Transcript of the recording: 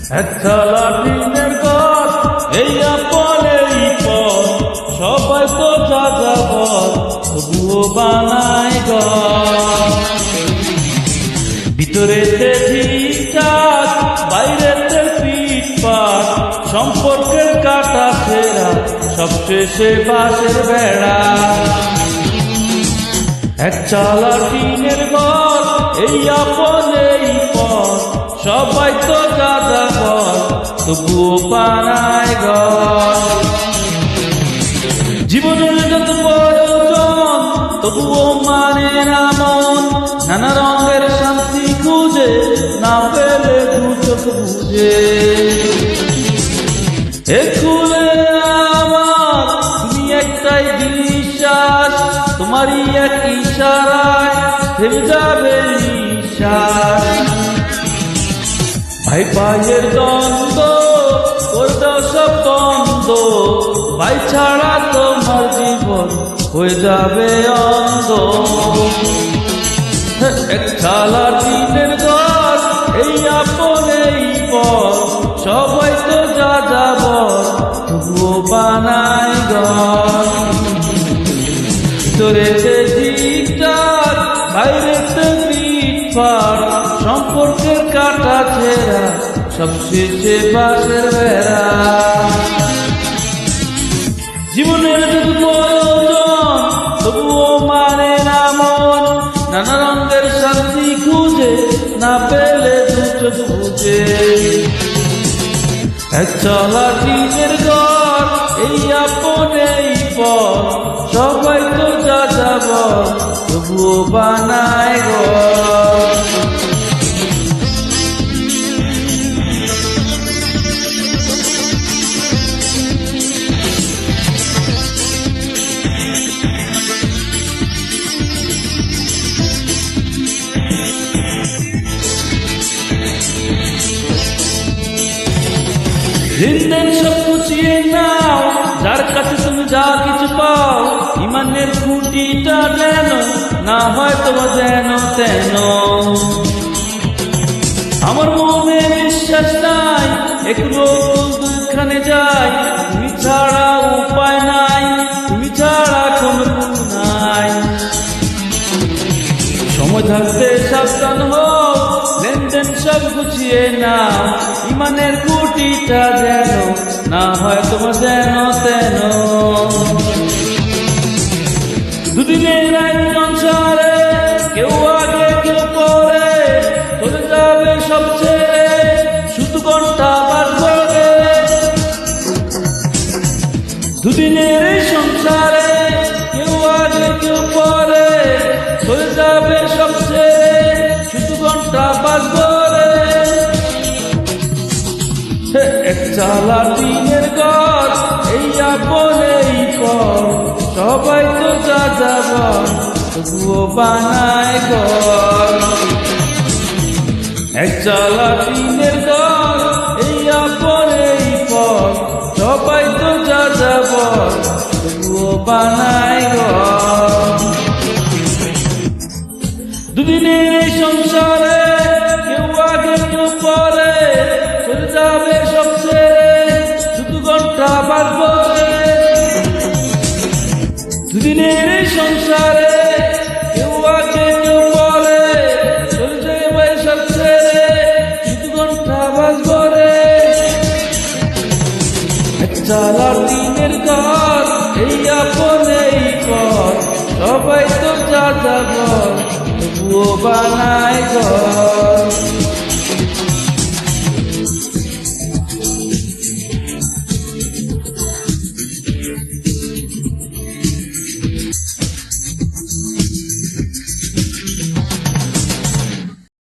একটা লাঠিনের গাছ এই আপন এই পথ, সবাই তো যা যাবত তবুও বানায় ঘর। ভিতরেতে ঠিকঠাক বাইরেতে ফিটফাট, সম্পর্কের কাটা ছেঁড়া সবশেষে বাঁশের বেড়া। একটা লাঠিনের ঘর এই আপন এই পথ, সবাই তো যা যাবত তবুও বানায় ঘর। জীবনের যত প্রয়োজন তবুও মানে না মন, নানা রঙের শান্তি খুঁজে না পেলে দু চোখ বুঝে। এ খুলে আমার তুমি একটাই বিশ্বাস, তোমারই এক ইশারায় থেমে যাবে নিঃশ্বাস। ভাই ভাইয়ের দ্বন্দ্ব করে দাও সব বন্ধ, ভাই ছাড়া তোমার জীবন হয়ে যাবে অন্ধ। একটা লাঠিনের ঘর এই আপন এই পথ, সবাই তো যা যাবত তবুও বানায় ঘর। ভিতরেতে ঠিকঠাক বাইরেতে ফিটফাট, সম্পর্কের কাটা ছেঁড়া সবশেষে বাঁশের বেড়া। জীবনের যত প্রয়োজন তবুও মানে না মন, নানা রঙের শান্তি খুঁজে না পেলে দু চোখ বুঝে। একটা লাঠিনের ঘর এই আপন এই পথ, সবাই তো যা যাবত তবুও বানায় ঘর। দিন সব গুছিয়ে নাও, যার কাছে তুমি যা কিছু পাও, ইমানের খুঁটিটা যেন না হয় তোমার যেন তেন। আমার মনে বিশ্বাস নাই একটু দুখানে যাই, তুমি ছাড়া উপায় নাই, তুমি ছাড়া কোনো নাই। সময় থাকতে সাবধান হও, লেনদেন সব গুছিয়ে নাও, ইমানের খুঁটিটা যেন না হয় তোমার যেন তেন। দুদিনের এক সংসারে কেউ আগে কেউ পরে, চলে যাবে সব ছেড়ে শুধু ঘন্টা বাস করে। দুদিনের এই সংসারে কেউ আগে কেউ পরে, চলে যাবে সব ছেড়ে শুধু ঘন্টা বাস করে। একটা লাঠিনের ঘর এই আপন এই পথ, সবাই তো যা যাবত তবুও বানায় ঘর। একটা লাঠিনের ঘর এই আপন এই পথ, সবাই তো যা যাবত তবুও বানায় ঘর। দুদিনের এই সংসারে কেউ আগে কেউ পরে, চলে যাবে সব ছেড়ে শুধু ঘন্টা বাস করে। দুদিনের এই সংসারে কেউ আগে কেউ পরে, চলে যাবে সব ছেড়ে শুধু ঘন্টা বাস করে। একটা লাঠিনের ঘর এই আপন এই পথ, সবাই তো যা যাবত তবুও বানায় ঘর।